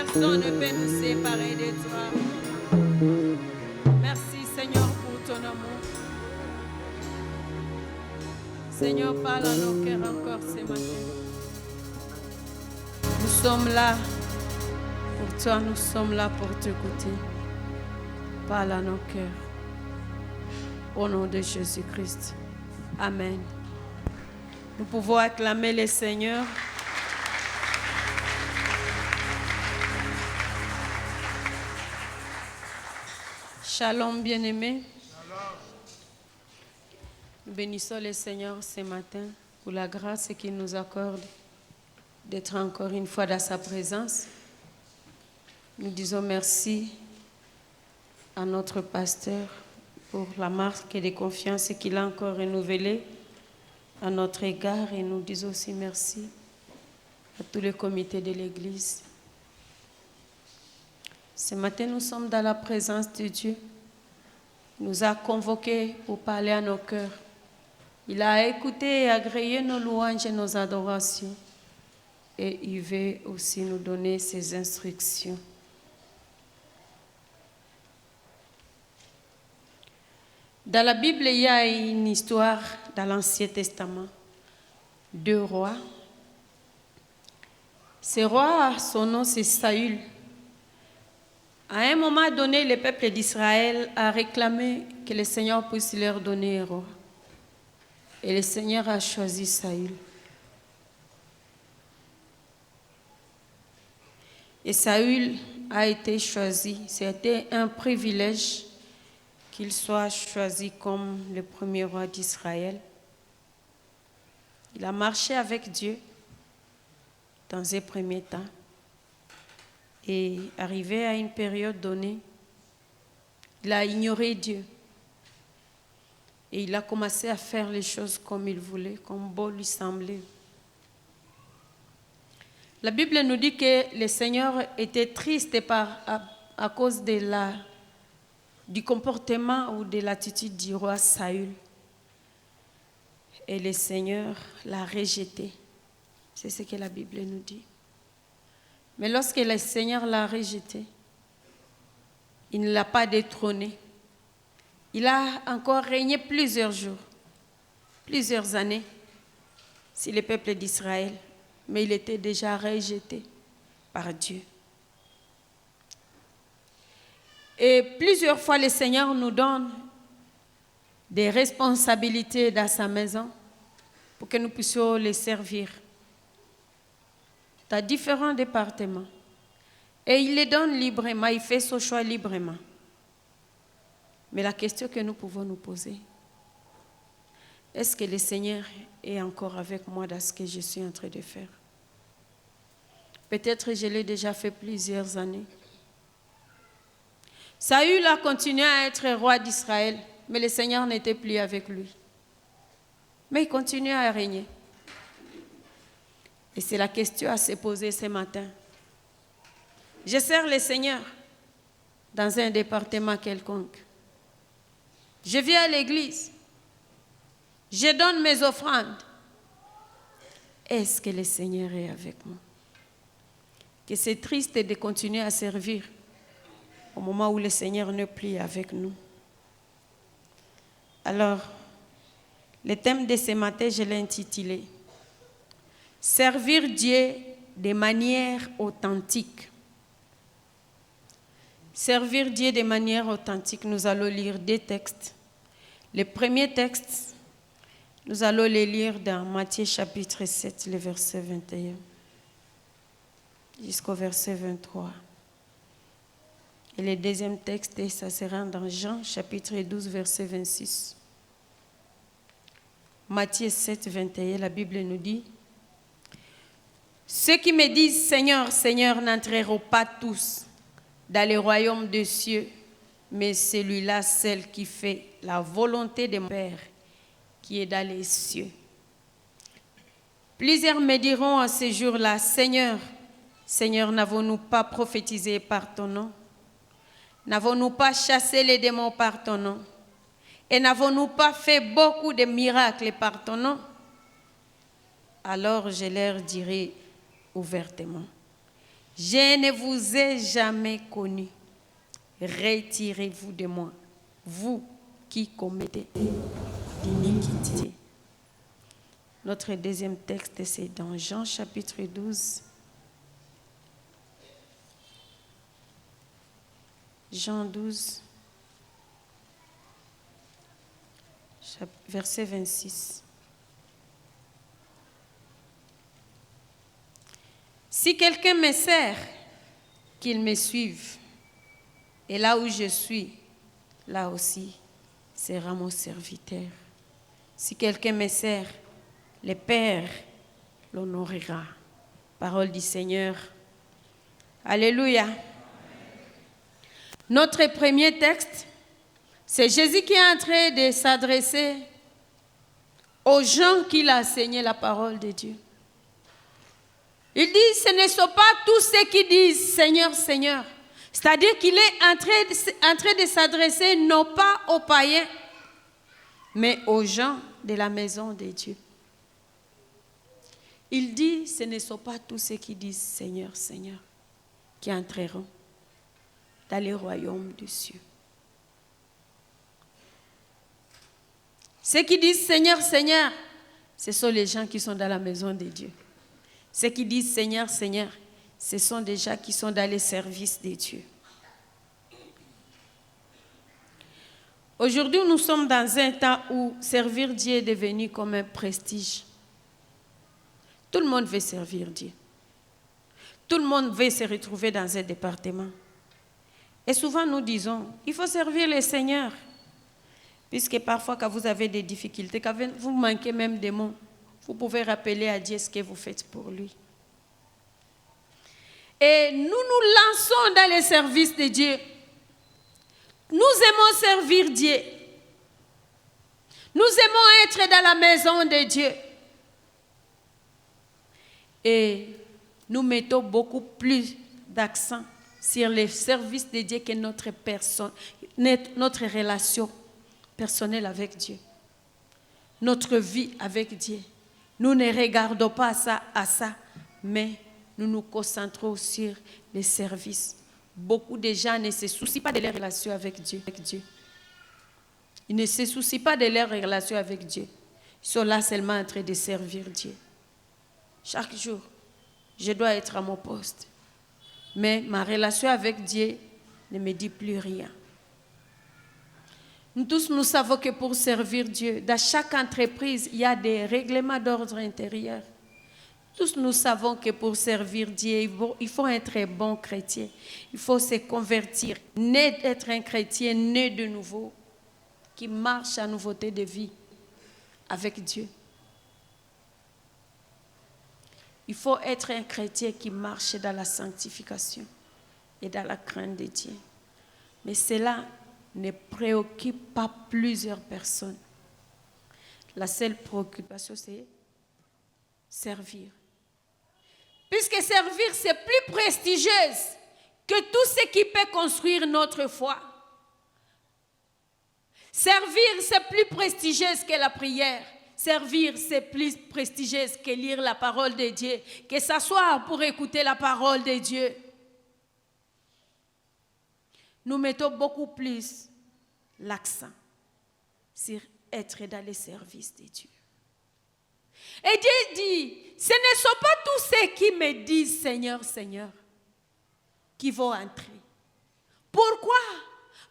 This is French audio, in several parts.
personne ne peut nous séparer de toi. Merci Seigneur pour ton amour. Seigneur, parle à nos cœurs encore ce matin. Nous sommes là pour toi, nous sommes là pour t'écouter. Parle à nos cœurs. Au nom de Jésus-Christ. Amen. Nous pouvons acclamer le Seigneur. Shalom, bien-aimés. Nous bénissons le Seigneur ce matin pour la grâce qu'il nous accorde d'être encore une fois dans sa présence. Nous disons merci à notre pasteur pour la marque de confiance qu'il a encore renouvelée à notre égard, et nous disons aussi merci à tous les comités de l'Église. Ce matin, nous sommes dans la présence de Dieu. Il nous a convoqués pour parler à nos cœurs. Il a écouté et agréé nos louanges et nos adorations. Et il veut aussi nous donner ses instructions. Dans la Bible, il y a une histoire dans l'Ancien Testament. 2 rois. Ce roi, son nom c'est Saül. À un moment donné, le peuple d'Israël a réclamé que le Seigneur puisse leur donner un roi. Et le Seigneur a choisi Saül. Et Saül a été choisi. C'était un privilège qu'il soit choisi comme le premier roi d'Israël. Il a marché avec Dieu dans un premier temps. Et arrivé à une période donnée, il a ignoré Dieu. Et il a commencé à faire les choses comme il voulait, comme bon lui semblait. La Bible nous dit que le Seigneur était triste à cause du comportement ou de l'attitude du roi Saül. Et le Seigneur l'a rejeté. C'est ce que la Bible nous dit. Mais lorsque le Seigneur l'a rejeté, il ne l'a pas détrôné. Il a encore régné plusieurs jours, plusieurs années sur le peuple d'Israël, mais il était déjà rejeté par Dieu. Et plusieurs fois, le Seigneur nous donne des responsabilités dans sa maison pour que nous puissions les servir dans différents départements. Et il les donne librement, il fait son choix librement. Mais la question que nous pouvons nous poser, est-ce que le Seigneur est encore avec moi dans ce que je suis en train de faire? Peut-être je l'ai déjà fait plusieurs années. Saül a continué à être roi d'Israël, mais le Seigneur n'était plus avec lui. Mais il continue à régner. Et c'est la question à se poser ce matin. Je sers le Seigneur dans un département quelconque. Je viens à l'église. Je donne mes offrandes. Est-ce que le Seigneur est avec moi? Que c'est triste de continuer à servir au moment où le Seigneur n'est plus avec nous. Alors, le thème de ce matin, je l'ai intitulé « Servir Dieu de manière authentique ». Servir Dieu de manière authentique, nous allons lire 2 textes. Le premier texte, nous allons le lire dans Matthieu chapitre 7, le verset 21, jusqu'au verset 23. Et le deuxième texte, ça sera dans Jean chapitre 12, verset 26. Matthieu 7, 21, la Bible nous dit « Ceux qui me disent « Seigneur, Seigneur » n'entreront pas tous dans le royaume des cieux, mais celui-là, celle qui fait la volonté de mon Père, qui est dans les cieux. Plusieurs me diront à ce jour-là, Seigneur, Seigneur, n'avons-nous pas prophétisé par ton nom? N'avons-nous pas chassé les démons par ton nom? Et n'avons-nous pas fait beaucoup de miracles par ton nom? Alors je leur dirai ouvertement, Je ne vous ai jamais connu. Retirez-vous de moi, vous qui commettez l'iniquité. Notre deuxième texte, c'est dans Jean chapitre 12. Jean 12, verset 26. Si quelqu'un me sert, qu'il me suive. Et là où je suis, là aussi, sera mon serviteur. Si quelqu'un me sert, le Père l'honorera. Parole du Seigneur. Alléluia. Notre premier texte, c'est Jésus qui est en train de s'adresser aux gens qu'il a enseigné la parole de Dieu. Il dit, ce ne sont pas tous ceux qui disent Seigneur, Seigneur. C'est-à-dire qu'il est en train de s'adresser non pas aux païens, mais aux gens de la maison de Dieu. Il dit, ce ne sont pas tous ceux qui disent Seigneur, Seigneur, qui entreront dans le royaume des cieux. Ceux qui disent Seigneur, Seigneur, ce sont les gens qui sont dans la maison de Dieu. Ceux qui disent Seigneur, Seigneur, ce sont des gens qui sont dans les services de Dieu. Aujourd'hui, nous sommes dans un temps où servir Dieu est devenu comme un prestige. Tout le monde veut servir Dieu. Tout le monde veut se retrouver dans un département. Et souvent, nous disons, il faut servir le Seigneur. Puisque parfois, quand vous avez des difficultés, quand vous manquez même des mots, vous pouvez rappeler à Dieu ce que vous faites pour lui. Et nous nous lançons dans les services de Dieu. Nous aimons servir Dieu. Nous aimons être dans la maison de Dieu. Et nous mettons beaucoup plus d'accent sur les services de Dieu que notre personne, notre relation personnelle avec Dieu. Notre vie avec Dieu. Nous ne regardons pas à ça, mais nous nous concentrons sur les services. Beaucoup de gens ne se soucient pas de leur relation avec Dieu. Ils ne se soucient pas de leur relation avec Dieu. Ils sont là seulement en train de servir Dieu. Chaque jour, je dois être à mon poste. Mais ma relation avec Dieu ne me dit plus rien. Nous tous, nous savons que pour servir Dieu, dans chaque entreprise, il y a des règlements d'ordre intérieur. Tous, nous savons que pour servir Dieu, il faut être un bon chrétien. Il faut se convertir, être un chrétien né de nouveau, qui marche à nouveauté de vie avec Dieu. Il faut être un chrétien qui marche dans la sanctification et dans la crainte de Dieu. Mais cela ne préoccupe pas plusieurs personnes. La seule préoccupation, c'est servir. Puisque servir, c'est plus prestigieux que tout ce qui peut construire notre foi. Servir, c'est plus prestigieux que la prière. Servir, c'est plus prestigieux que lire la parole de Dieu, que s'asseoir pour écouter la parole de Dieu. Nous mettons beaucoup plus l'accent sur être dans les services de Dieu. Et Dieu dit, ce ne sont pas tous ceux qui me disent Seigneur, Seigneur, qui vont entrer. Pourquoi?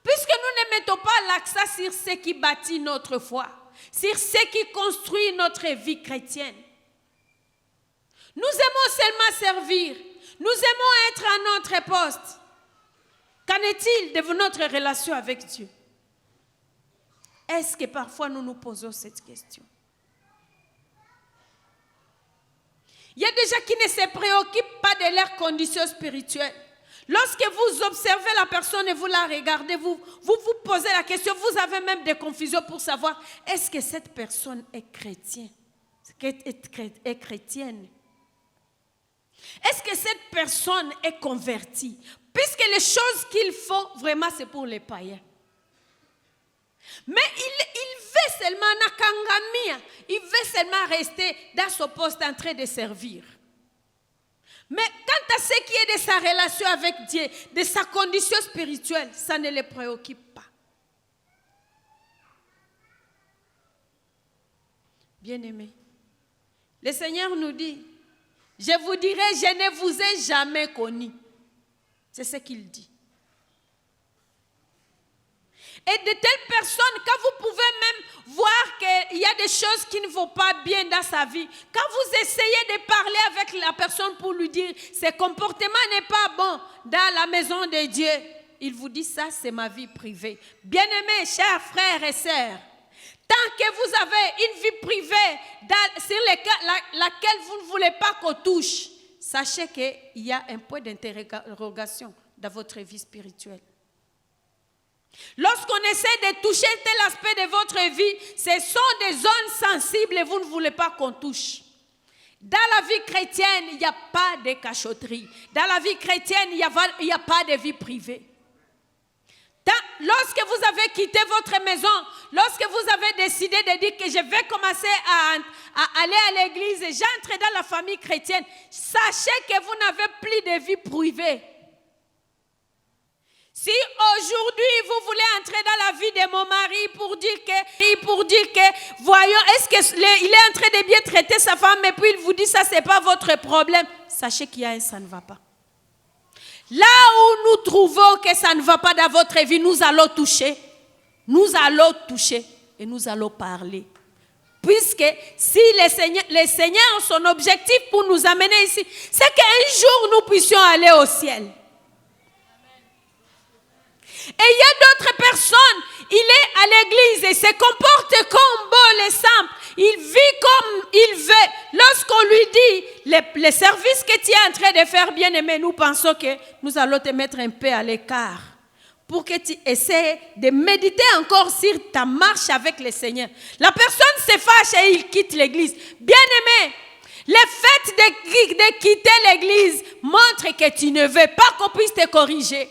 Puisque nous ne mettons pas l'accent sur ce qui bâtit notre foi, sur ce qui construit notre vie chrétienne. Nous aimons seulement servir. Nous aimons être à notre poste. Qu'en est-il de notre relation avec Dieu? Est-ce que parfois nous nous posons cette question? Il y a des gens qui ne se préoccupent pas de leurs conditions spirituelles. Lorsque vous observez la personne et vous la regardez, vous vous posez la question, vous avez même des confusions pour savoir, est-ce que cette personne est chrétienne? Est chrétienne? Est-ce que cette personne est convertie? Puisque les choses qu'il faut, vraiment, c'est pour les païens. Mais il veut seulement il veut seulement rester dans son poste en train de servir. Mais quant à ce qui est de sa relation avec Dieu, de sa condition spirituelle, ça ne les préoccupe pas. Bien-aimés, le Seigneur nous dit, je vous dirai, je ne vous ai jamais connu. C'est ce qu'il dit. Et de telles personnes, quand vous pouvez même voir qu'il y a des choses qui ne vont pas bien dans sa vie, quand vous essayez de parler avec la personne pour lui dire ce comportement n'est pas bon dans la maison de Dieu, il vous dit ça, c'est ma vie privée. Bien-aimés, chers frères et sœurs, tant que vous avez une vie privée sur laquelle vous ne voulez pas qu'on touche, sachez qu'il y a un point d'interrogation dans votre vie spirituelle. Lorsqu'on essaie de toucher tel aspect de votre vie, ce sont des zones sensibles et vous ne voulez pas qu'on touche. Dans la vie chrétienne, il n'y a pas de cachotterie. Dans la vie chrétienne, il n'y a pas de vie privée. Lorsque vous avez quitté votre maison, lorsque vous avez décidé de dire que je vais commencer à aller à l'église et j'entre dans la famille chrétienne, sachez que vous n'avez plus de vie privée. Si aujourd'hui vous voulez entrer dans la vie de mon mari pour dire que voyons, est-ce qu'il est en train de bien traiter sa femme, et puis il vous dit ça, c'est pas votre problème, sachez qu'il y a un ça ne va pas. Là où nous trouvons que ça ne va pas dans votre vie, nous allons toucher et nous allons parler. Puisque si le Seigneur, son objectif pour nous amener ici, c'est qu'un jour nous puissions aller au ciel. Et il y a d'autres personnes, il est à l'église et se comporte comme bon les simples. Il vit comme il veut. Lorsqu'on lui dit, les services que tu es en train de faire, bien aimé, nous pensons que nous allons te mettre un peu à l'écart pour que tu essaies de méditer encore sur ta marche avec le Seigneur. La personne se fâche et il quitte l'église. Bien aimé, le fait de quitter l'église montre que tu ne veux pas qu'on puisse te corriger.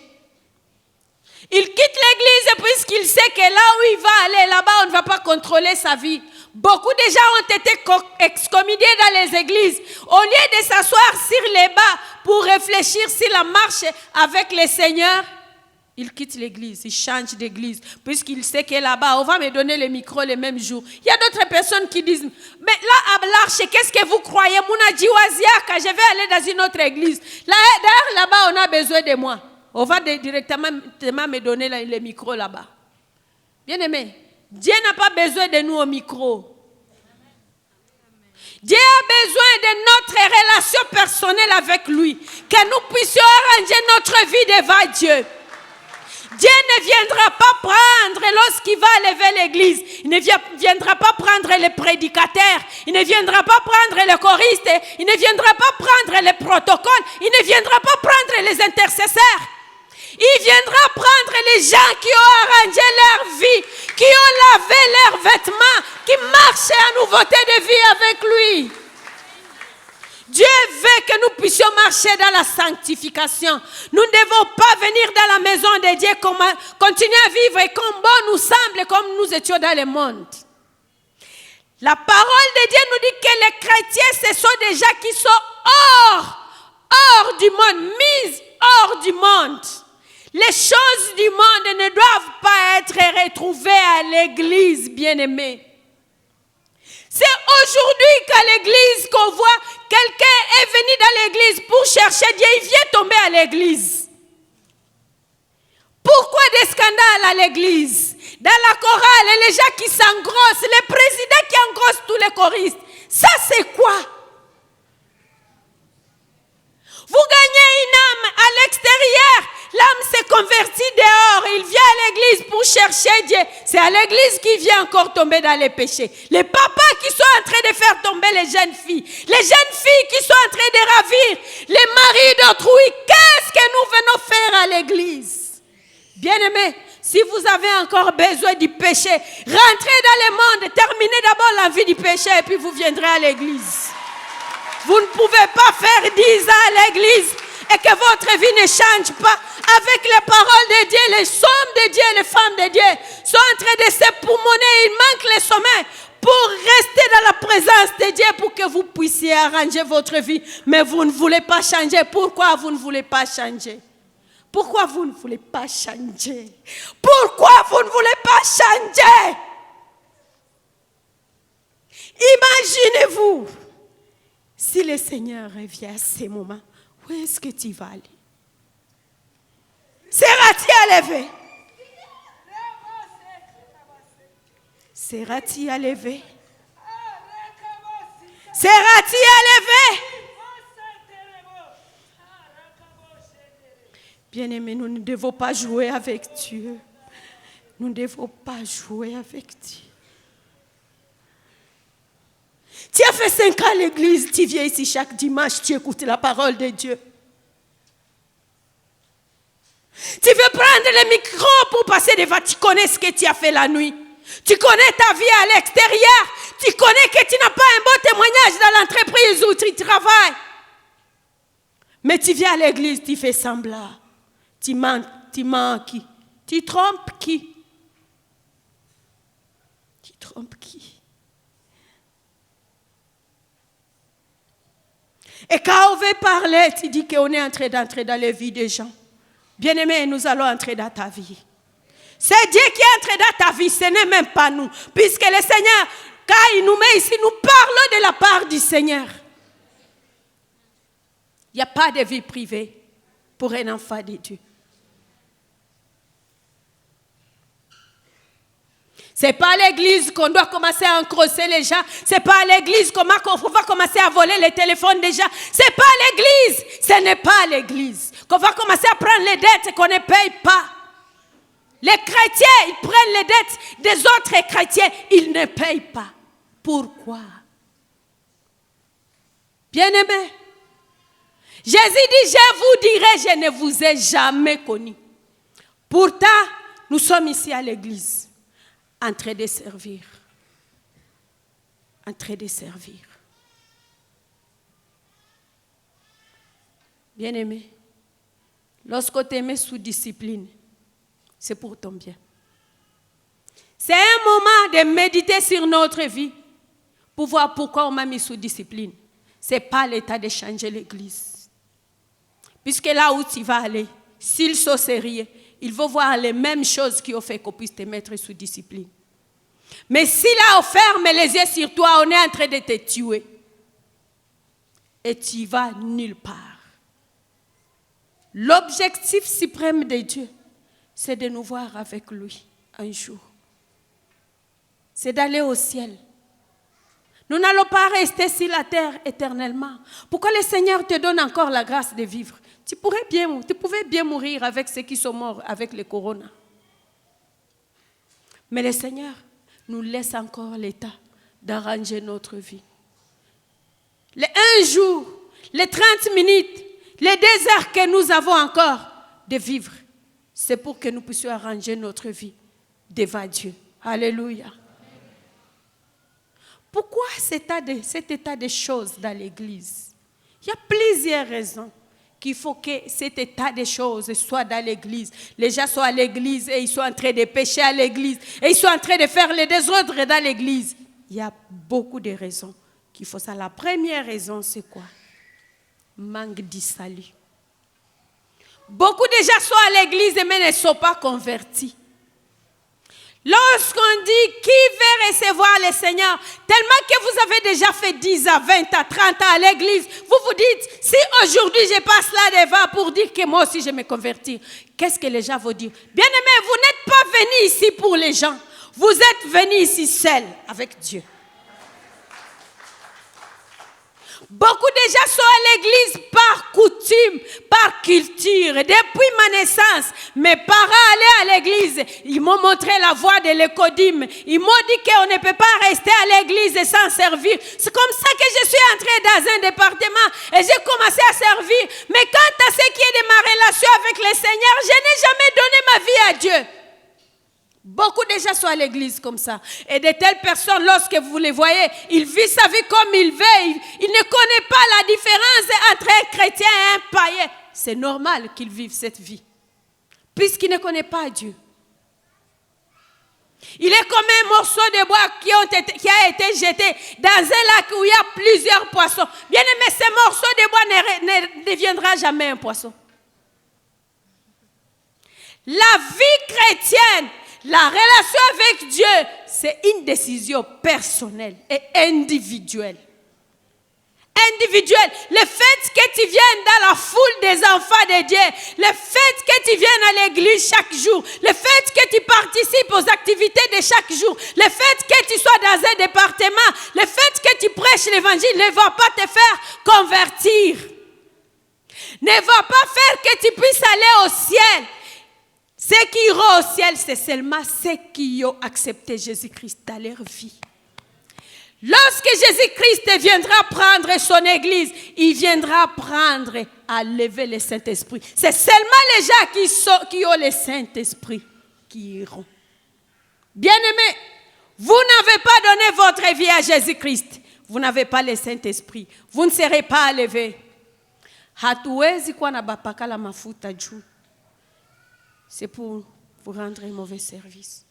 Il quitte l'église puisqu'il sait que là où il va aller, là-bas, on ne va pas contrôler sa vie. Beaucoup de gens ont été excommuniés dans les églises. Au lieu de s'asseoir sur les bancs pour réfléchir sur la marche avec le Seigneur, il quitte l'église, il change d'église, puisqu'il sait que là-bas, on va me donner le micro le même jour. Il y a d'autres personnes qui disent, mais là, à l'Arche, qu'est-ce que vous croyez? Mouna Djiwaziaka, je vais aller dans une autre église. D'ailleurs, là-bas, on a besoin de moi. On va directement me donner le micro là-bas. Bien aimé, Dieu n'a pas besoin de nous au micro. Dieu a besoin de notre relation personnelle avec lui. Que nous puissions arranger notre vie devant Dieu. Dieu ne viendra pas prendre lorsqu'il va lever l'église. Il ne viendra pas prendre les prédicateurs. Il ne viendra pas prendre les choristes. Il ne viendra pas prendre les protocoles. Il ne viendra pas prendre les intercesseurs. Il viendra prendre les gens qui ont arrangé leur vie, qui ont lavé leurs vêtements, qui marchent en nouveauté de vie avec lui. Dieu veut que nous puissions marcher dans la sanctification. Nous ne devons pas venir dans la maison de Dieu, continuer à vivre comme bon nous semble, comme nous étions dans le monde. La parole de Dieu nous dit que les chrétiens, ce sont des gens qui sont hors du monde, mis hors du monde. Les choses du monde ne doivent pas être retrouvées à l'église, bien-aimés. C'est aujourd'hui qu'à l'église qu'on voit quelqu'un est venu dans l'église pour chercher Dieu, il vient tomber à l'église. Pourquoi des scandales à l'église? Dans la chorale, les gens qui s'engrossent, les présidents qui engrossent tous les choristes. Ça c'est quoi? Vous gagnez une âme à l'extérieur. L'âme s'est convertie dehors. Il vient à l'église pour chercher Dieu. C'est à l'église qu'il vient encore tomber dans les péchés. Les papas qui sont en train de faire tomber les jeunes filles. Les jeunes filles qui sont en train de ravir les maris d'autrui. Qu'est-ce que nous venons faire à l'église? Bien-aimés, si vous avez encore besoin du péché, rentrez dans le monde. Terminez d'abord la vie du péché et puis vous viendrez à l'église. Vous ne pouvez pas faire 10 ans à l'église et que votre vie ne change pas. Avec les paroles de Dieu, les hommes de Dieu, les femmes de Dieu sont en train de se poumonner. Il manque le sommeil. pour rester dans la présence de Dieu, pour que vous puissiez arranger votre vie. Mais vous ne voulez pas changer. Pourquoi vous ne voulez pas changer? Pourquoi vous ne voulez pas changer? Pourquoi vous ne voulez pas changer? Imaginez-vous, si le Seigneur revient à ces moments, où est-ce que tu vas aller? Seras-tu élevé? Seras-tu élevé? Seras-tu élevé? Bien-aimés, nous ne devons pas jouer avec Dieu. Nous ne devons pas jouer avec Dieu. Tu as fait 5 ans à l'église, tu viens ici chaque dimanche, tu écoutes la parole de Dieu. Tu veux prendre le micro pour passer devant, tu connais ce que tu as fait la nuit. Tu connais ta vie à l'extérieur. Tu connais que tu n'as pas un bon témoignage dans l'entreprise où tu travailles. Mais tu viens à l'église, tu fais semblant. Tu mens qui? Tu trompes qui? Tu trompes qui? Et quand on veut parler, tu dis qu'on est en train d'entrer dans la vie des gens. Bien-aimés, nous allons entrer dans ta vie. C'est Dieu qui est entré dans ta vie, ce n'est même pas nous. Puisque le Seigneur, quand il nous met ici, nous parlons de la part du Seigneur. Il n'y a pas de vie privée pour un enfant de Dieu. Ce n'est pas à l'église qu'on doit commencer à encrosser les gens. Ce n'est pas à l'église qu'on va commencer à voler les téléphones des gens. Ce n'est pas à l'église. Ce n'est pas à l'église qu'on va commencer à prendre les dettes qu'on ne paye pas. Les chrétiens, ils prennent les dettes des autres chrétiens. Ils ne payent pas. Pourquoi? Bien-aimés, Jésus dit, je vous dirai, je ne vous ai jamais connu. Pourtant, nous sommes ici à l'église, en train de servir. En train de servir. Bien-aimé, lorsqu'on te met sous discipline, c'est pour ton bien. C'est un moment de méditer sur notre vie pour voir pourquoi on m'a mis sous discipline. Ce n'est pas l'état de changer l'église. Puisque là où tu vas aller, s'ils sont sérieux, ils vont voir les mêmes choses qui ont fait qu'on puisse te mettre sous discipline. Mais si là on ferme les yeux sur toi, on est en train de te tuer. Et tu vas nulle part. L'objectif suprême de Dieu, c'est de nous voir avec lui un jour. C'est d'aller au ciel. Nous n'allons pas rester sur la terre éternellement. Pourquoi le Seigneur te donne encore la grâce de vivre? Tu pouvais bien mourir avec ceux qui sont morts avec le corona. Mais le Seigneur nous laisse encore l'état d'arranger notre vie. Les 1 jour, les 30 minutes, les 2 heures que nous avons encore de vivre, c'est pour que nous puissions arranger notre vie devant Dieu. Alléluia. Pourquoi cet état de choses dans l'église? Il y a plusieurs raisons qu'il faut que cet état de choses soit dans l'église. Les gens sont à l'église et ils sont en train de pécher à l'église. Et ils sont en train de faire les désordres dans l'église. Il y a beaucoup de raisons qu'il faut ça. La première raison, c'est quoi? Manque du salut. Beaucoup de gens sont à l'église mais ne sont pas convertis. Lorsqu'on dit qui veut recevoir le Seigneur, tellement que vous avez déjà fait 10 à 20 à 30 ans à l'église, vous vous dites, si aujourd'hui je passe là devant pour dire que moi aussi je me convertis, qu'est-ce que les gens vont dire? Bien-aimés, vous n'êtes pas venus ici pour les gens, vous êtes venus ici seuls avec Dieu. Beaucoup de gens sont à l'église par coutume, par culture, depuis ma naissance. Mes parents allaient à l'église, ils m'ont montré la voie de l'écodime. Ils m'ont dit qu'on ne peut pas rester à l'église sans servir. C'est comme ça que je suis entrée dans un département et j'ai commencé à servir. Mais quant à ce qui est de ma relation avec le Seigneur, je n'ai jamais donné ma vie à Dieu. Beaucoup de gens sont à l'église comme ça. Et de telles personnes, lorsque vous les voyez, ils vivent sa vie comme ils veulent. Ils ne connaissent pas la différence entre un chrétien et un païen. C'est normal qu'ils vivent cette vie, puisqu'ils ne connaissent pas Dieu. Il est comme un morceau de bois qui a été jeté dans un lac où il y a plusieurs poissons. Bien aimé, ce morceau de bois ne deviendra jamais un poisson. La vie chrétienne, la relation avec Dieu, c'est une décision personnelle et individuelle. Individuelle. Le fait que tu viennes dans la foule des enfants de Dieu, le fait que tu viennes à l'église chaque jour, le fait que tu participes aux activités de chaque jour, le fait que tu sois dans un département, le fait que tu prêches l'évangile ne va pas te faire convertir. Ne va pas faire que tu puisses aller au ciel. Ceux qui iront au ciel, c'est seulement ceux qui ont accepté Jésus-Christ dans leur vie. Lorsque Jésus-Christ viendra prendre son église, il viendra prendre à lever le Saint-Esprit. C'est seulement les gens qui ont le Saint-Esprit qui iront. Bien-aimés, vous n'avez pas donné votre vie à Jésus-Christ. Vous n'avez pas le Saint-Esprit. Vous ne serez pas élevés. Hatuwezi kuwa na bapaka la mafuta juu. C'est pour vous rendre un mauvais service.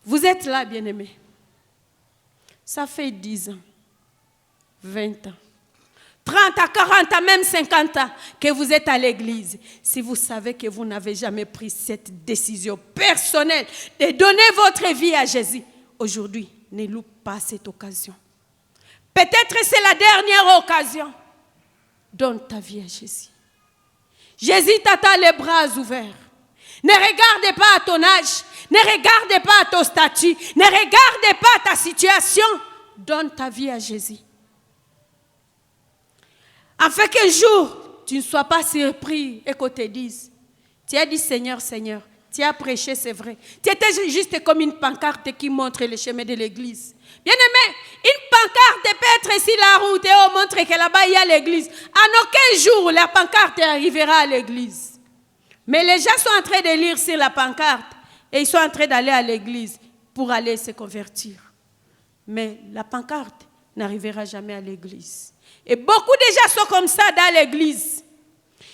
Vous êtes là, bien-aimés. Ça fait 10 ans, 20 ans, 30 ans, 40 ans, même 50 ans que vous êtes à l'église. Si vous savez que vous n'avez jamais pris cette décision personnelle de donner votre vie à Jésus, aujourd'hui, ne loupe pas cette occasion. Peut-être c'est la dernière occasion. Donne ta vie à Jésus. Jésus t'attend les bras ouverts. Ne regarde pas à ton âge. Ne regarde pas à ton statut. Ne regarde pas à ta situation. Donne ta vie à Jésus. Afin qu'un jour, tu ne sois pas surpris et qu'on te dise, tu as dit Seigneur, Seigneur, tu as prêché, c'est vrai. Tu étais juste comme une pancarte qui montre le chemin de l'église. Bien-aimé, une pancarte peut être sur la route et on montre que là-bas il y a l'église. En aucun jour, la pancarte arrivera à l'église. Mais les gens sont en train de lire sur la pancarte et ils sont en train d'aller à l'église pour aller se convertir. Mais la pancarte n'arrivera jamais à l'église. Et beaucoup de gens sont comme ça dans l'église.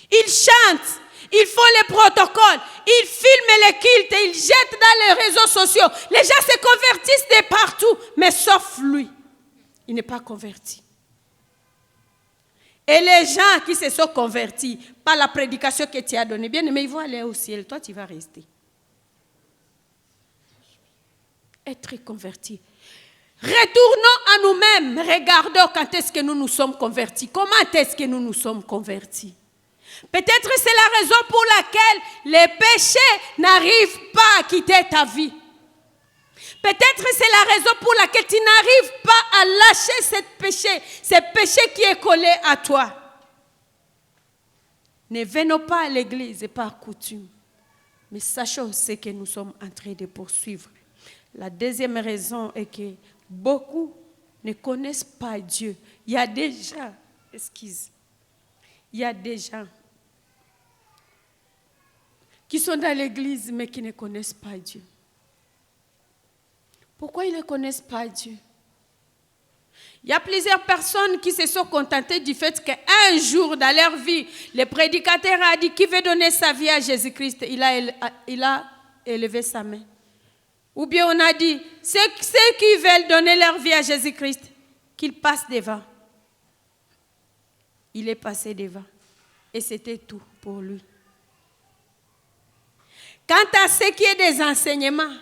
Ils chantent, ils font les protocoles, ils filment les cultes, ils jettent dans les réseaux sociaux. Les gens se convertissent de partout, mais sauf lui. Il n'est pas converti. Et les gens qui se sont convertis par la prédication que tu as donnée, bien aimé, ils vont aller au ciel. Toi, tu vas rester. Être converti. Retournons à nous-mêmes. Regardons quand est-ce que nous nous sommes convertis. Comment est-ce que nous nous sommes convertis? Peut-être c'est la raison pour laquelle les péchés n'arrivent pas à quitter ta vie. Peut-être c'est la raison pour laquelle tu n'arrives pas à lâcher ce péché qui est collé à toi. Ne venons pas à l'église par coutume, mais sachons ce que nous sommes en train de poursuivre. La deuxième raison est que beaucoup ne connaissent pas Dieu. Il y a des gens qui sont dans l'église mais qui ne connaissent pas Dieu. Pourquoi ils ne connaissent pas Dieu? Il y a plusieurs personnes qui se sont contentées du fait qu'un jour dans leur vie, le prédicateur a dit qui veut donner sa vie à Jésus-Christ, il a élevé sa main. Ou bien on a dit ceux qui veulent donner leur vie à Jésus-Christ, qu'ils passent devant. Il est passé devant et c'était tout pour lui. Quant à ce qui est des enseignements,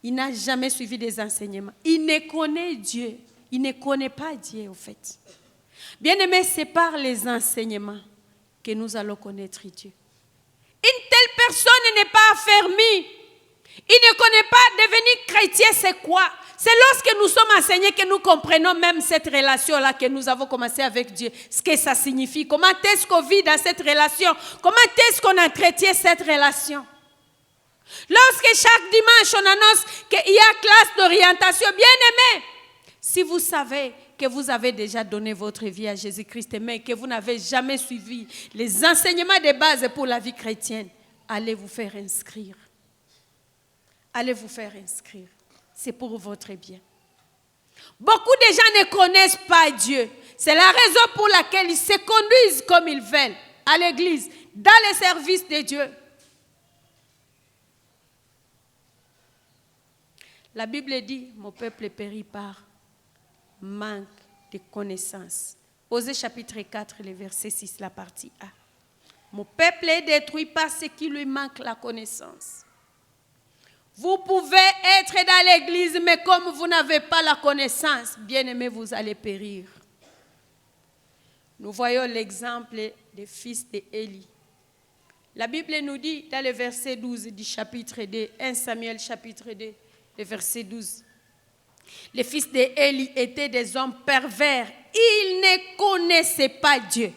il n'a jamais suivi des enseignements. Il ne connaît Dieu. Il ne connaît pas Dieu, au fait. Bien-aimé, c'est par les enseignements que nous allons connaître Dieu. Une telle personne n'est pas affermie. Il ne connaît pas devenir chrétien, c'est quoi? C'est lorsque nous sommes enseignés que nous comprenons même cette relation-là que nous avons commencé avec Dieu. Ce que ça signifie. Comment est-ce qu'on vit dans cette relation? Comment est-ce qu'on entretient cette relation? Lorsque chaque dimanche on annonce qu'il y a classe d'orientation, bien-aimé, si vous savez que vous avez déjà donné votre vie à Jésus-Christ, mais que vous n'avez jamais suivi les enseignements de base pour la vie chrétienne, allez vous faire inscrire. Allez vous faire inscrire. C'est pour votre bien. Beaucoup de gens ne connaissent pas Dieu. C'est la raison pour laquelle ils se conduisent comme ils veulent à l'église, dans les services de Dieu. La Bible dit, mon peuple périt par manque de connaissances. Osée chapitre 4, le verset 6, la partie A. Mon peuple est détruit par ce qui lui manque la connaissance. Vous pouvez être dans l'église, mais comme vous n'avez pas la connaissance, bien-aimés, vous allez périr. Nous voyons l'exemple des fils d'Élie. La Bible nous dit dans le verset 12 du chapitre 2, 1 Samuel chapitre 2, le verset 12. Les fils d'Élie étaient des hommes pervers. Ils ne connaissaient pas Dieu.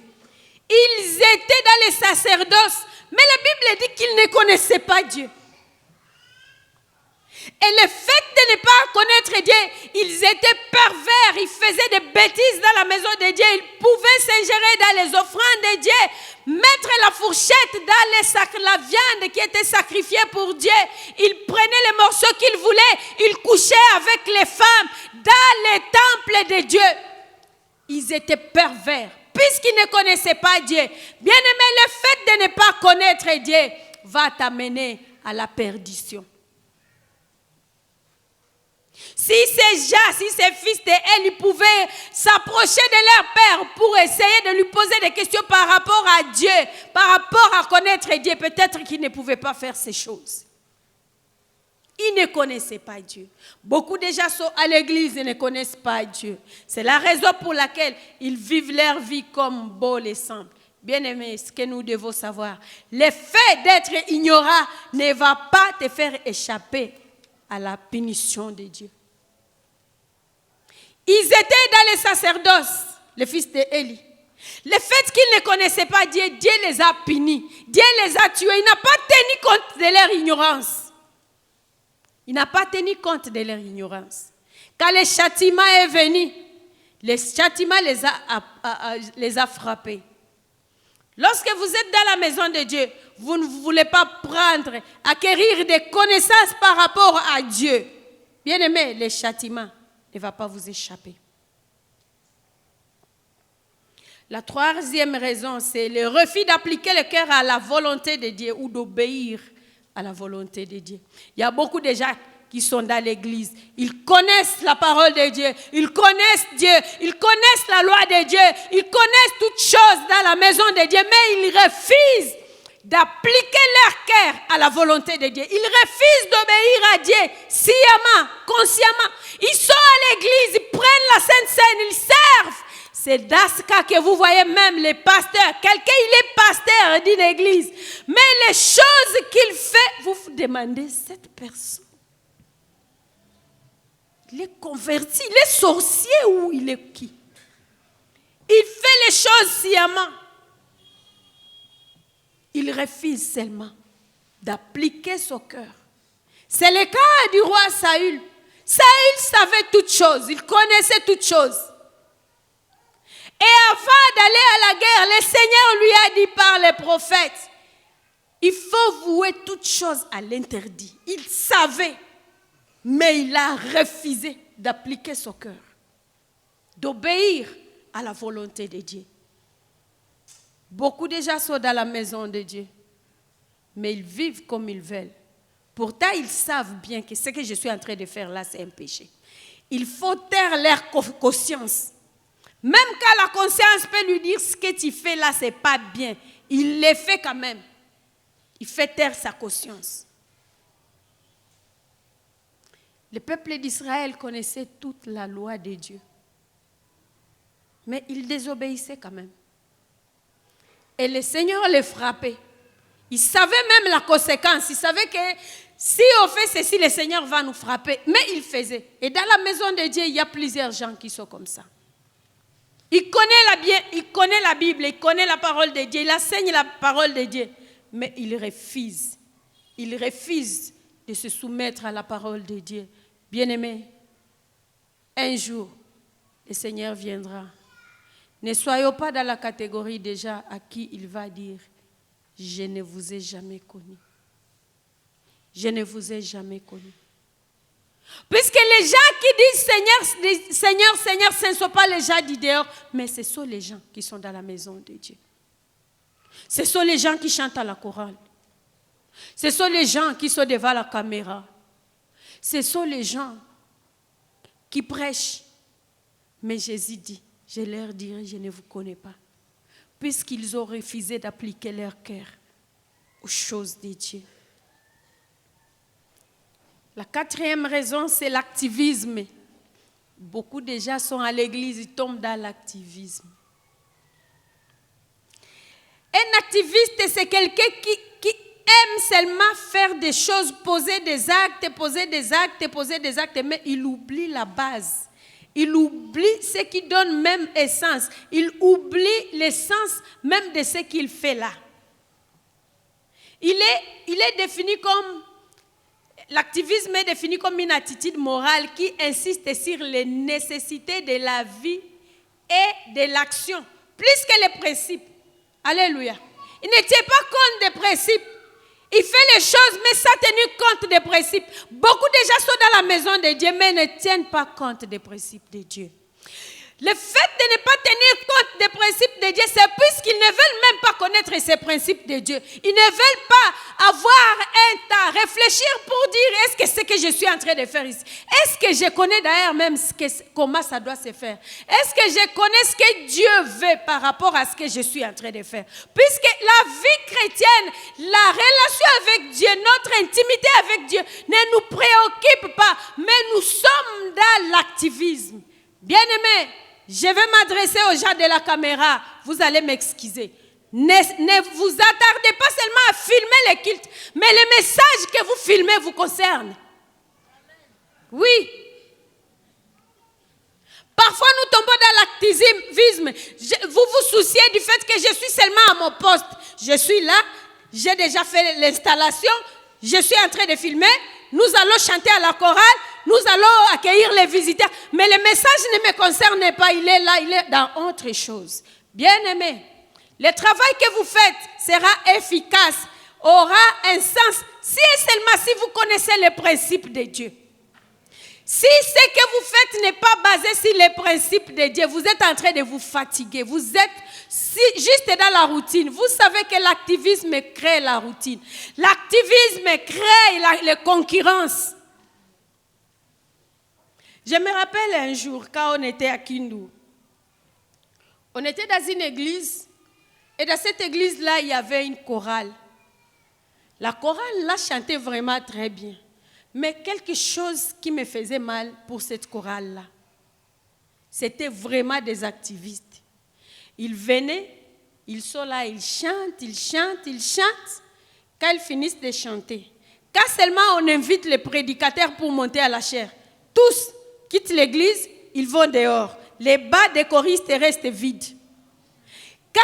Ils étaient dans les sacerdoces, mais la Bible dit qu'ils ne connaissaient pas Dieu. Et le fait de ne pas connaître Dieu, ils étaient pervers, ils faisaient des bêtises dans la maison de Dieu, ils pouvaient s'ingérer dans les offrandes de Dieu, mettre la fourchette dans la viande qui était sacrifiée pour Dieu. Ils prenaient les morceaux qu'ils voulaient, ils couchaient avec les femmes dans les temples de Dieu. Ils étaient pervers, puisqu'ils ne connaissaient pas Dieu. Bien-aimé, le fait de ne pas connaître Dieu va t'amener à la perdition. Si ces gens, si ces fils d'Élie pouvaient s'approcher de leur père pour essayer de lui poser des questions par rapport à Dieu, par rapport à connaître Dieu, peut-être qu'ils ne pouvaient pas faire ces choses. Ils ne connaissaient pas Dieu. Beaucoup de gens sont à l'église et ne connaissent pas Dieu. C'est la raison pour laquelle ils vivent leur vie comme beau les semble. Bien-aimés, ce que nous devons savoir, le fait d'être ignorant ne va pas te faire échapper à la punition de Dieu. Ils étaient dans les sacerdoces, les fils d'Élie. Le fait qu'ils ne connaissaient pas Dieu, Dieu les a punis, Dieu les a tués. Il n'a pas tenu compte de leur ignorance. Il n'a pas tenu compte de leur ignorance. Quand le châtiment est venu, le châtiment les a frappés. Lorsque vous êtes dans la maison de Dieu, vous ne voulez pas acquérir des connaissances par rapport à Dieu. Bien-aimé, le châtiment ne va pas vous échapper. La troisième raison, c'est le refus d'appliquer le cœur à la volonté de Dieu ou d'obéir à la volonté de Dieu. Il y a beaucoup de gens qui sont dans l'église. Ils connaissent la parole de Dieu. Ils connaissent Dieu. Ils connaissent la loi de Dieu. Ils connaissent toutes choses dans la maison de Dieu. Mais ils refusent d'appliquer leur cœur à la volonté de Dieu. Ils refusent d'obéir à Dieu sciemment, consciemment. Ils sont à l'église, ils prennent la Sainte Seine, ils servent. C'est dans ce cas que vous voyez même les pasteurs. Quelqu'un, il est pasteur d'une église. Mais les choses qu'il fait, vous vous demandez, cette personne, il est converti, il est sorcier ou il est qui? Il fait les choses sciemment. Il refuse seulement d'appliquer son cœur. C'est le cas du roi Saül. Saül savait toutes choses, il connaissait toutes choses. Et avant d'aller à la guerre, le Seigneur lui a dit par les prophètes, il faut vouer toutes choses à l'interdit. Il savait, mais il a refusé d'appliquer son cœur, d'obéir à la volonté de Dieu. Beaucoup de gens sont dans la maison de Dieu, mais ils vivent comme ils veulent. Pourtant, ils savent bien que ce que je suis en train de faire là, c'est un péché. Il faut taire leur conscience. Même quand la conscience peut lui dire ce que tu fais là, c'est pas bien, il le fait quand même. Il fait taire sa conscience. Le peuple d'Israël connaissait toute la loi de Dieu. Mais il désobéissait quand même. Et le Seigneur les frappait. Il savait même la conséquence. Il savait que si on fait ceci, le Seigneur va nous frapper. Mais il faisait. Et dans la maison de Dieu, il y a plusieurs gens qui sont comme ça. Il connaît la Bible, il connaît la parole de Dieu, il enseigne la parole de Dieu. Mais il refuse. Il refuse de se soumettre à la parole de Dieu. Bien-aimé, un jour, le Seigneur viendra. Ne soyons pas dans la catégorie des gens à qui il va dire « Je ne vous ai jamais connu. Je ne vous ai jamais connu. » Puisque les gens qui disent « Seigneur, Seigneur, Seigneur », ce ne sont pas les gens du dehors, mais ce sont les gens qui sont dans la maison de Dieu. Ce sont les gens qui chantent à la chorale. Ce sont les gens qui sont devant la caméra. Ce sont les gens qui prêchent. Mais Jésus dit, je leur dirai, je ne vous connais pas. Puisqu'ils ont refusé d'appliquer leur cœur aux choses de Dieu. La quatrième raison, c'est l'activisme. Beaucoup de gens sont à l'église, ils tombent dans l'activisme. Un activiste, c'est quelqu'un qui aime seulement faire des choses, poser des actes, mais il oublie la base. Il oublie ce qui donne même essence. Il oublie l'essence même de ce qu'il fait là. Il est défini comme, l'activisme est défini comme une attitude morale qui insiste sur les nécessités de la vie et de l'action, plus que les principes. Alléluia. Il ne tient pas compte des principes. Il fait les choses, mais sans tenir compte des principes. Beaucoup de gens sont dans la maison de Dieu, mais ne tiennent pas compte des principes de Dieu. Le fait de ne pas tenir compte des principes de Dieu, c'est puisqu'ils ne veulent même pas connaître ces principes de Dieu. Ils ne veulent pas avoir un temps, réfléchir pour dire, est-ce que ce que je suis en train de faire ici, est-ce que je connais d'ailleurs même comment ça doit se faire? Est-ce que je connais ce que Dieu veut par rapport à ce que je suis en train de faire? Puisque la vie chrétienne, la relation avec Dieu, notre intimité avec Dieu ne nous préoccupe pas, mais nous sommes dans l'activisme. Bien-aimés, je vais m'adresser aux gens de la caméra. Vous allez m'excuser. Ne vous attardez pas seulement à filmer les cultes, mais les messages que vous filmez vous concernent. Oui. Parfois, nous tombons dans l'activisme. Vous vous souciez du fait que je suis seulement à mon poste. Je suis là, j'ai déjà fait l'installation, je suis en train de filmer. Nous allons chanter à la chorale, nous allons accueillir les visiteurs. Mais le message ne me concerne pas, il est là, il est dans autre chose. Bien-aimés, le travail que vous faites sera efficace, aura un sens, si et seulement si vous connaissez les principes de Dieu. Si ce que vous faites n'est pas basé sur les principes de Dieu, vous êtes en train de vous fatiguer, vous êtes juste dans la routine. Vous savez que l'activisme crée la routine. L'activisme crée les concurrences. Je me rappelle un jour, quand on était à Kindu, on était dans une église, et dans cette église-là, il y avait une chorale. La chorale, là, chantait vraiment très bien. Mais quelque chose qui me faisait mal pour cette chorale-là, c'était vraiment des activistes. Ils venaient, ils sont là, ils chantent. Quand ils finissent de chanter, quand seulement on invite les prédicateurs pour monter à la chaire, tous quittent l'église, ils vont dehors. Les bas des choristes restent vides. Quand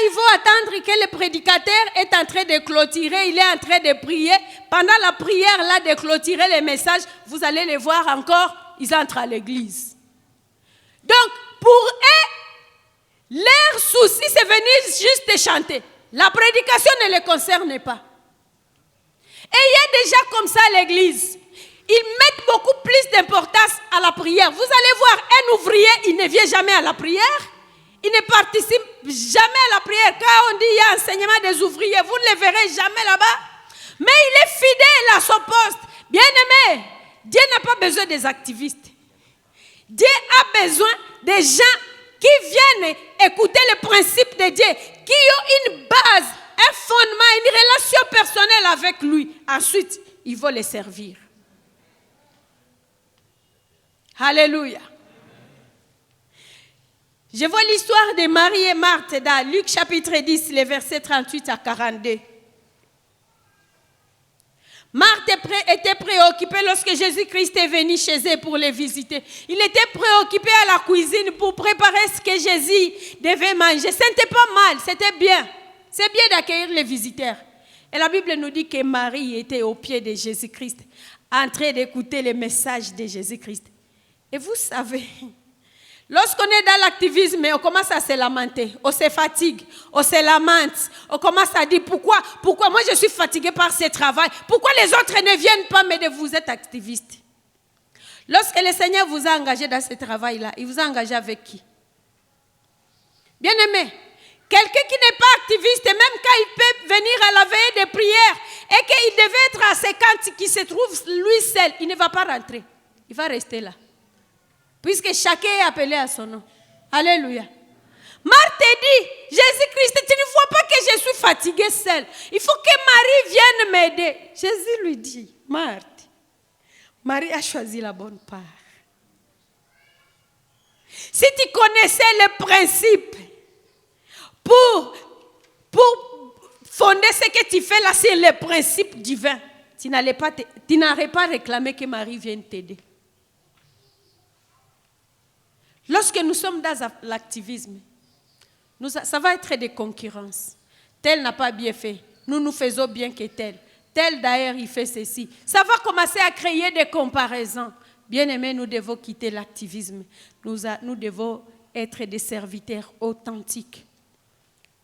ils vont attendre que le prédicateur est en train de clôturer, il est en train de prier, pendant la prière là de clôturer les messages, vous allez les voir encore, ils entrent à l'église. Donc, pour eux, leur souci, c'est venir juste chanter. La prédication ne les concerne pas. Et il y a des gens comme ça à l'église. Ils mettent beaucoup plus d'importance à la prière. Vous allez voir un ouvrier, il ne vient jamais à la prière. Il ne participe jamais à la prière. Quand on dit qu'il y a enseignement des ouvriers, vous ne les verrez jamais là-bas. Mais il est fidèle à son poste. Bien-aimé, Dieu n'a pas besoin des activistes. Dieu a besoin des gens qui viennent écouter les principes de Dieu, qui ont une base, un fondement, une relation personnelle avec lui. Ensuite, ils vont les servir. Alléluia. Je vois l'histoire de Marie et Marthe dans Luc chapitre 10, les versets 38 à 42. Marthe était préoccupée lorsque Jésus-Christ est venu chez eux pour les visiter. Il était préoccupé à la cuisine pour préparer ce que Jésus devait manger. Ce n'était pas mal, c'était bien. C'est bien d'accueillir les visiteurs. Et la Bible nous dit que Marie était au pied de Jésus-Christ, en train d'écouter les messages de Jésus-Christ. Et vous savez, lorsqu'on est dans l'activisme, on commence à se lamenter, on se fatigue, on se lamente, on commence à dire pourquoi moi je suis fatigué par ce travail, pourquoi les autres ne viennent pas m'aider, vous êtes activiste. Lorsque le Seigneur vous a engagé dans ce travail-là, il vous a engagé avec qui? Bien-aimé, quelqu'un qui n'est pas activiste, même quand il peut venir à la veille des prières et qu'il devait être à 50 qui se trouve lui seul, il ne va pas rentrer. Il va rester là. Puisque chacun est appelé à son nom. Alléluia. Marthe dit, Jésus-Christ, tu ne vois pas que je suis fatiguée seule. Il faut que Marie vienne m'aider. Jésus lui dit, Marthe, Marie a choisi la bonne part. Si tu connaissais les principes pour fonder ce que tu fais là, c'est les principes divins, tu n'aurais pas réclamé que Marie vienne t'aider. Lorsque nous sommes dans l'activisme, ça va être des concurrences. Tel n'a pas bien fait. Nous faisons bien que tel. Tel d'ailleurs, il fait ceci. Ça va commencer à créer des comparaisons. Bien-aimés, nous devons quitter l'activisme. Nous devons être des serviteurs authentiques.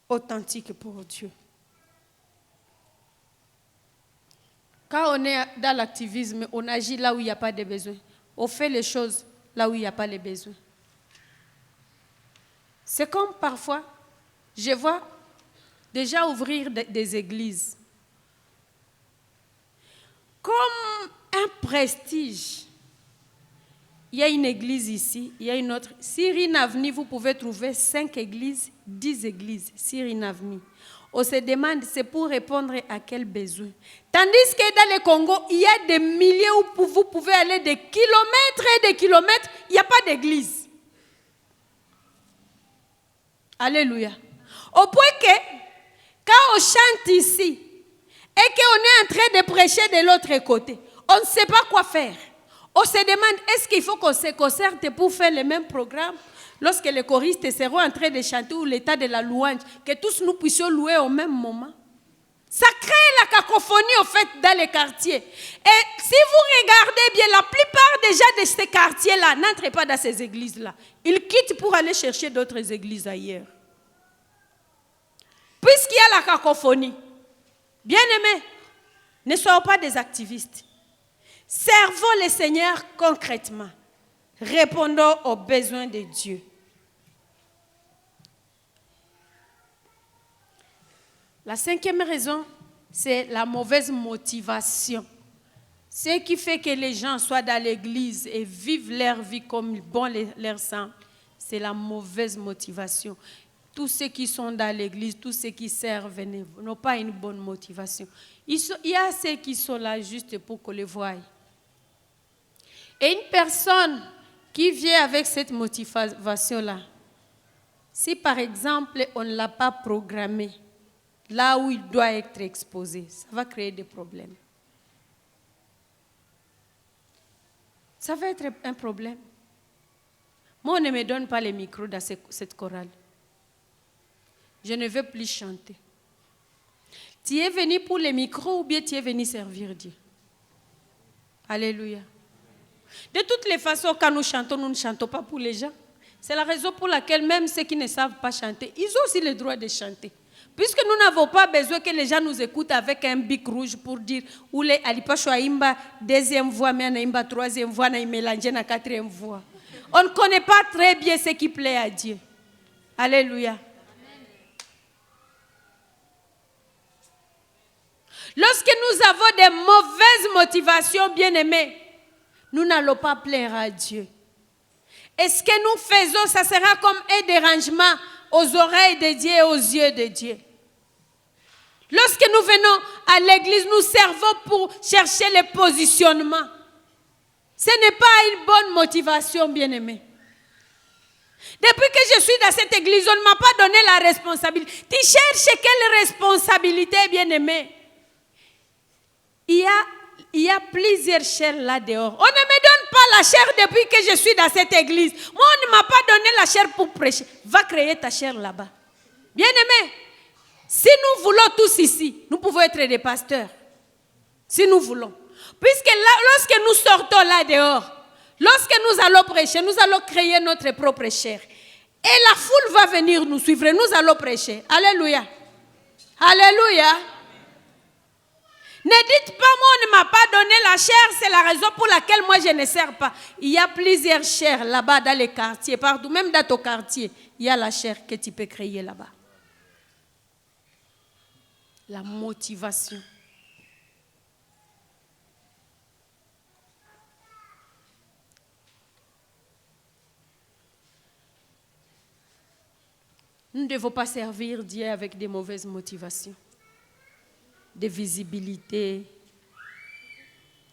Authentiques pour Dieu. Quand on est dans l'activisme, on agit là où il n'y a pas de besoin. On fait les choses là où il n'y a pas les besoins. C'est comme parfois, je vois déjà ouvrir des églises comme un prestige. Il y a une église ici, il y a une autre. Sur une avenue, vous pouvez trouver 5 églises, 10 églises sur une avenue. On se demande, c'est pour répondre à quel besoin. Tandis que dans le Congo, il y a des milliers où vous pouvez aller des kilomètres et des kilomètres, il n'y a pas d'église. Alléluia. Au point que, quand on chante ici, et qu'on est en train de prêcher de l'autre côté, on ne sait pas quoi faire. On se demande, est-ce qu'il faut qu'on se concerte pour faire le même programme? Lorsque les choristes seront en train de chanter ou l'état de la louange, que tous nous puissions louer au même moment. Ça crée la cacophonie, en fait, dans les quartiers. Et si vous regardez bien, la plupart déjà de ces quartiers-là n'entrent pas dans ces églises-là. Ils quittent pour aller chercher d'autres églises ailleurs. Puisqu'il y a la cacophonie, bien-aimés, ne soyons pas des activistes. Servons le Seigneur concrètement. Répondons aux besoins de Dieu. La 5e raison, c'est la mauvaise motivation. Ce qui fait que les gens soient dans l'église et vivent leur vie comme bon leur semble, c'est la mauvaise motivation. Tous ceux qui sont dans l'église, tous ceux qui servent n'ont pas une bonne motivation. Il y a ceux qui sont là juste pour qu'on les voie. Et une personne qui vient avec cette motivation-là, si par exemple on ne l'a pas programmé, là où il doit être exposé, ça va créer des problèmes. Ça va être un problème. Moi, on ne me donne pas les micros dans cette chorale. Je ne veux plus chanter. Tu es venu pour les micros ou bien tu es venu servir Dieu? Alléluia. De toutes les façons, quand nous chantons, nous ne chantons pas pour les gens. C'est la raison pour laquelle même ceux qui ne savent pas chanter, ils ont aussi le droit de chanter. Puisque nous n'avons pas besoin que les gens nous écoutent avec un bic rouge pour dire « Oule, alipacho aimba deuxième voix, mais aimba troisième voix, na mélanger na quatrième voix. » On ne connaît pas très bien ce qui plaît à Dieu. Alléluia. Lorsque nous avons des mauvaises motivations, bien-aimés, nous n'allons pas plaire à Dieu. Et ce que nous faisons, ça sera comme un dérangement aux oreilles de Dieu et aux yeux de Dieu. Lorsque nous venons à l'église, nous servons pour chercher le positionnement. Ce n'est pas une bonne motivation, bien-aimé. Depuis que je suis dans cette église, on ne m'a pas donné la responsabilité. Tu cherches quelle responsabilité, bien-aimé? Il y a plusieurs chairs là dehors. On ne me donne pas la chair depuis que je suis dans cette église. Moi, on ne m'a pas donné la chair pour prêcher. Va créer ta chair là-bas. Bien-aimé, si nous voulons tous ici, nous pouvons être des pasteurs. Si nous voulons. Puisque lorsque nous sortons là dehors, lorsque nous allons prêcher, nous allons créer notre propre chair. Et la foule va venir nous suivre. Nous allons prêcher. Alléluia. Alléluia. Ne dites pas, moi, on ne m'a pas donné la chair, c'est la raison pour laquelle moi, je ne sers pas. Il y a plusieurs chairs là-bas dans les quartiers, partout, même dans ton quartier, il y a la chair que tu peux créer là-bas. La motivation. devons pas servir Dieu avec des mauvaises motivations, des visibilités,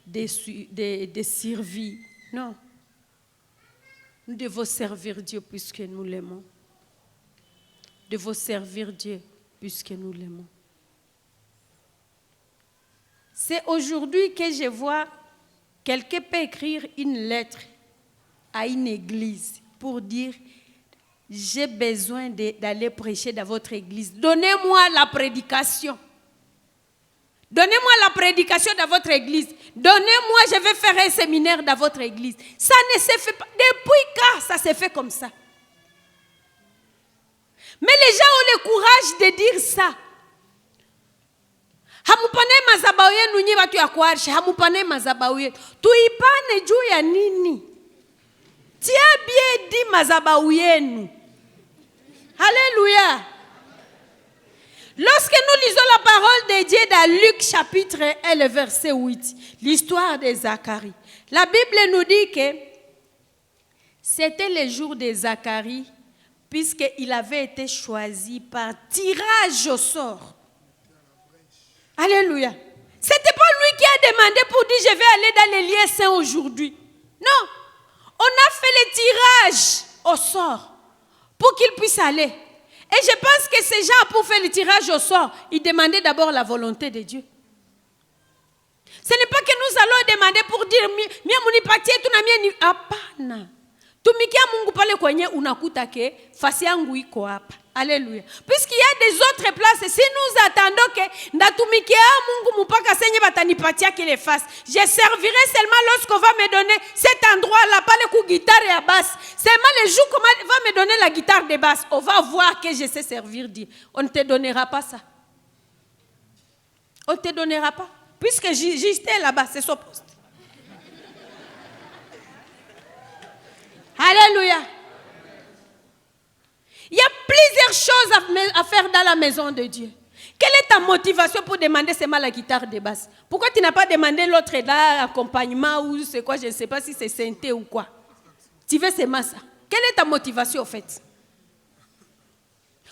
des survies. Non. Nous devons servir Dieu puisque nous l'aimons. Nous devons servir Dieu puisque nous l'aimons. C'est aujourd'hui que je vois quelqu'un peut écrire une lettre à une église pour dire « J'ai besoin d'aller prêcher dans votre église. Donnez-moi la prédication. Donnez-moi la prédication dans votre église. Donnez-moi, je vais faire un séminaire dans votre église. » Ça ne se fait pas. Depuis quand ça se fait comme ça? Mais les gens ont le courage de dire ça. Hamupane mazabau yenu nyi watu ya kuarisha. Hamupane mazabau yetu. Tuipane juu ya nini? Tia bien dit mazabau yenu. Alléluia. Lorsque nous lisons la parole de Dieu dans Luc chapitre 1, le verset 8, l'histoire de Zacharie, la Bible nous dit que c'était le jour de Zacharie, puisqu'il avait été choisi par tirage au sort. Alléluia. Ce n'était pas lui qui a demandé pour dire je vais aller dans les lieux saints aujourd'hui. Non. On a fait le tirage au sort pour qu'il puisse aller. Et je pense que ces gens, pour faire le tirage au sort, ils demandaient d'abord la volonté de Dieu. Ce n'est pas que nous allons demander pour dire mia munipatie tu na mia ni hapana. Tumikia Mungu pale kwenye unakuta ke fasi yangu iko hapa. Alléluia. Puisqu'il y a des autres places, si nous attendons que ndatumikia Mungu mpaka senye batanipatia qu'il fasse, je servirai seulement lorsqu'on va me donner cet endroit-là, pas le coup guitare et basse. Seulement le jour qu'on va me donner la guitare de basse, on va voir que je sais servir Dieu. On ne te donnera pas ça. On ne te donnera pas. Puisque j'étais là-bas, c'est son poste. Alléluia. Il y a plusieurs choses à faire dans la maison de Dieu. Quelle est ta motivation pour demander seulement la guitare de basse? Pourquoi tu n'as pas demandé l'autre là, accompagnement ou c'est quoi, je ne sais pas si c'est synthé ou quoi. Tu veux seulement ça. Quelle est ta motivation au fait?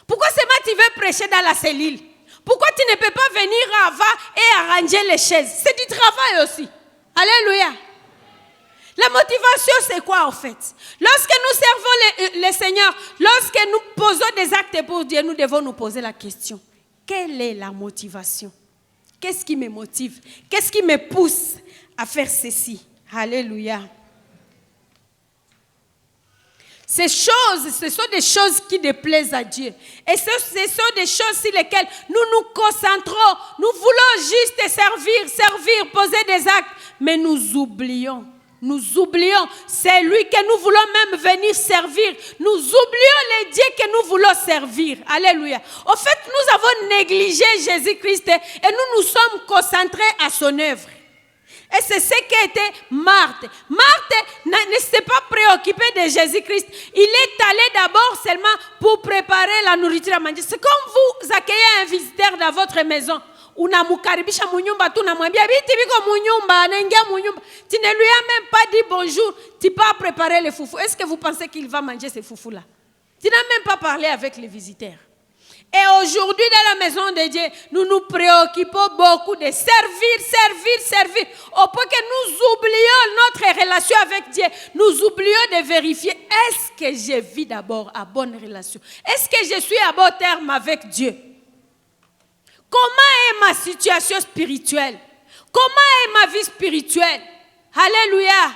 Pourquoi seulement tu veux prêcher dans la cellule? Pourquoi tu ne peux pas venir avant et arranger les chaises? C'est du travail aussi. Alléluia. La motivation, c'est quoi en fait? Lorsque nous servons le Seigneur, lorsque nous posons des actes pour Dieu, nous devons nous poser la question. Quelle est la motivation? Qu'est-ce qui me motive? Qu'est-ce qui me pousse à faire ceci? Alléluia. Ces choses, ce sont des choses qui déplaisent à Dieu. Et ce sont des choses sur lesquelles nous nous concentrons. Nous voulons juste servir, poser des actes, mais nous oublions. Nous oublions, c'est lui que nous voulons même venir servir. Nous oublions les dieux que nous voulons servir. Alléluia. En fait, nous avons négligé Jésus-Christ et nous nous sommes concentrés à son œuvre. Et c'est ce qu'était Marthe. Marthe ne s'est pas préoccupée de Jésus-Christ. Il est allé d'abord seulement pour préparer la nourriture à manger. C'est comme vous accueillez un visiteur dans votre maison. Unamukaribisha munyumba tu namwambia biti biko munyumba anaingia munyumba, tu ne lui as même pas dit bonjour, tu peux préparer les foufous. Est-ce que vous pensez qu'il va manger ces foufous là? Tu n'as même pas parlé avec les visiteurs. Et aujourd'hui dans la maison de Dieu, nous nous préoccupons beaucoup de servir au point que nous oublions notre relation avec Dieu. Nous oublions de vérifier, est-ce que je vis d'abord à bonne relation? Est-ce que je suis à bon terme avec Dieu? Comment est ma situation spirituelle? Comment est ma vie spirituelle? Alléluia.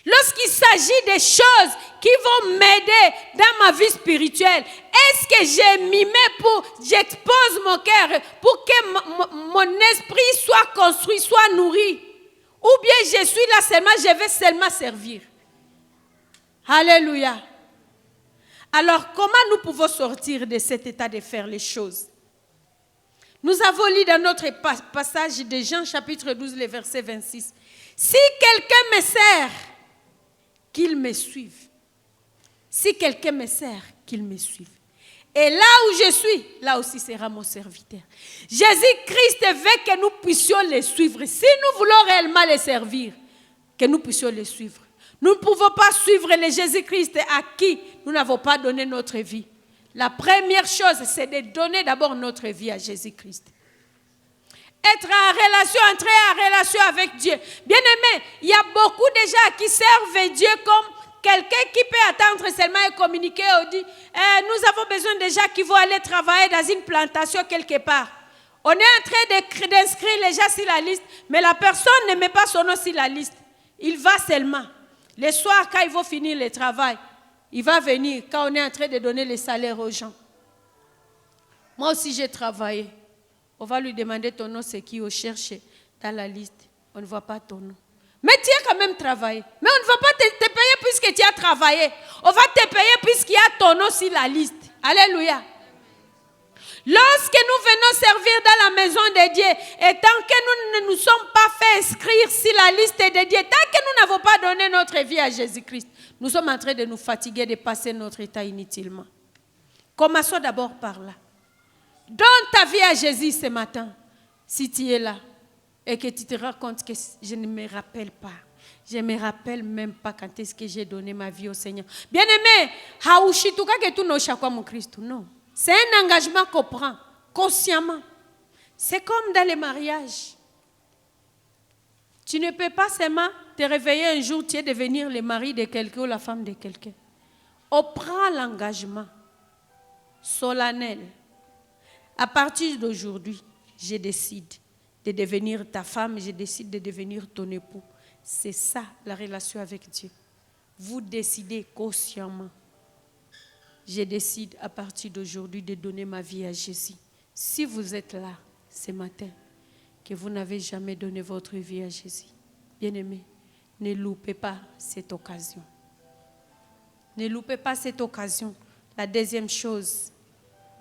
Lorsqu'il s'agit des choses qui vont m'aider dans ma vie spirituelle, est-ce que je m'y mets j'expose mon cœur pour que mon esprit soit construit, soit nourri? Ou bien je suis là seulement, je vais seulement servir? Alléluia. Alors, comment nous pouvons sortir de cet état de faire les choses? Nous avons lu dans notre passage de Jean chapitre 12, le verset 26. Si quelqu'un me sert, qu'il me suive. Si quelqu'un me sert, qu'il me suive. Et là où je suis, là aussi sera mon serviteur. Jésus-Christ veut que nous puissions les suivre. Si nous voulons réellement les servir, que nous puissions les suivre. Nous ne pouvons pas suivre le Jésus-Christ à qui nous n'avons pas donné notre vie. La première chose, c'est de donner d'abord notre vie à Jésus-Christ. Être en relation, entrer en relation avec Dieu. Bien aimé, il y a beaucoup de gens qui servent Dieu comme quelqu'un qui peut attendre seulement et communiquer ou dire nous avons besoin de gens qui vont aller travailler dans une plantation quelque part. On est en train d'inscrire les gens sur la liste, mais la personne ne met pas son nom sur la liste. Il va seulement. Le soir, quand il va finir le travail, il va venir quand on est en train de donner les salaires aux gens. Moi aussi, j'ai travaillé. On va lui demander ton nom, c'est qui on cherche dans la liste. On ne voit pas ton nom. Mais tu as quand même travaillé. Mais on ne va pas te payer puisque tu as travaillé. On va te payer puisqu'il y a ton nom sur la liste. Alléluia. Lorsque nous venons servir dans la maison de Dieu, et tant que nous ne nous sommes pas fait inscrire sur la liste de Dieu, tant que nous n'avons pas donné notre vie à Jésus-Christ, nous sommes en train de nous fatiguer de passer notre temps inutilement. Commençons d'abord par là. Donne ta vie à Jésus ce matin, si tu es là, et que tu te rends compte que je ne me rappelle pas. Je ne me rappelle même pas quand est-ce que j'ai donné ma vie au Seigneur. Bien-aimé, non. C'est un engagement qu'on prend consciemment. C'est comme dans les mariages. Tu ne peux pas seulement te réveiller un jour, tu es devenir le mari de quelqu'un ou la femme de quelqu'un. On prend l'engagement solennel. À partir d'aujourd'hui, je décide de devenir ta femme, je décide de devenir ton époux. C'est ça la relation avec Dieu. Vous décidez consciemment. Je décide à partir d'aujourd'hui de donner ma vie à Jésus. Si vous êtes là ce matin, que vous n'avez jamais donné votre vie à Jésus, bien-aimé, ne loupez pas cette occasion. Ne loupez pas cette occasion. La deuxième chose,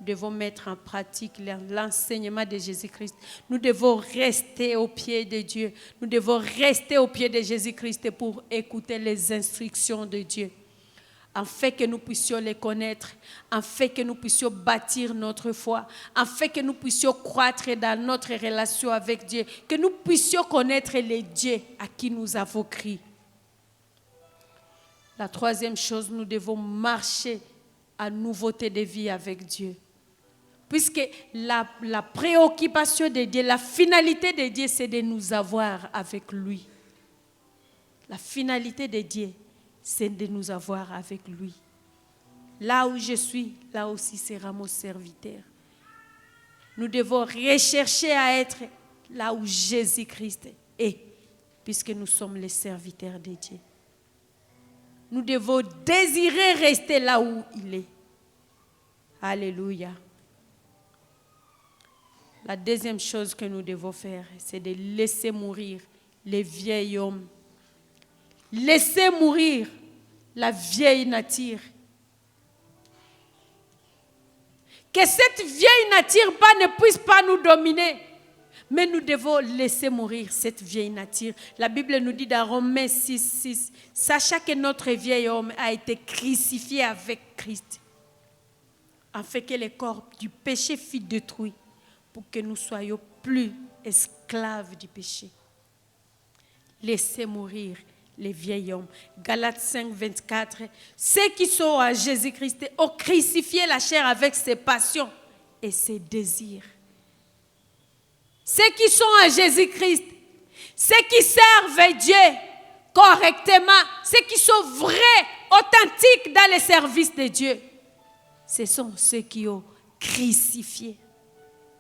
nous devons mettre en pratique l'enseignement de Jésus-Christ. Nous devons rester au pied de Dieu. Nous devons rester au pied de Jésus-Christ pour écouter les instructions de Dieu. Afin que nous puissions les connaître, afin que nous puissions bâtir notre foi, afin que nous puissions croître dans notre relation avec Dieu, que nous puissions connaître les dieux à qui nous avons crié. La troisième chose, nous devons marcher à nouveauté de vie avec Dieu. Puisque la préoccupation de Dieu, la finalité de Dieu, c'est de nous avoir avec lui. La finalité de Dieu, c'est de nous avoir avec lui. Là où je suis, là aussi sera mon serviteur. Nous devons rechercher à être là où Jésus-Christ est, puisque nous sommes les serviteurs de Dieu. Nous devons désirer rester là où il est. Alléluia. La deuxième chose que nous devons faire, c'est de laisser mourir les vieils hommes. Laissez mourir la vieille nature. Que cette vieille nature ne puisse pas nous dominer. Mais nous devons laisser mourir cette vieille nature. La Bible nous dit dans Romains 6, sachant que notre vieil homme a été crucifié avec Christ, afin que le corps du péché fût détruit, pour que nous soyons plus esclaves du péché. Laissez mourir les vieils hommes. Galates 5, 24. Ceux qui sont à Jésus-Christ ont crucifié la chair avec ses passions et ses désirs. Ceux qui sont à Jésus-Christ, ceux qui servent Dieu correctement, ceux qui sont vrais, authentiques dans le service de Dieu, ce sont ceux qui ont crucifié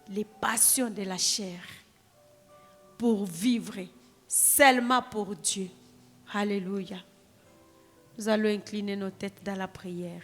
les passions de la chair pour vivre seulement pour Dieu. Alléluia. Nous allons incliner nos têtes dans la prière.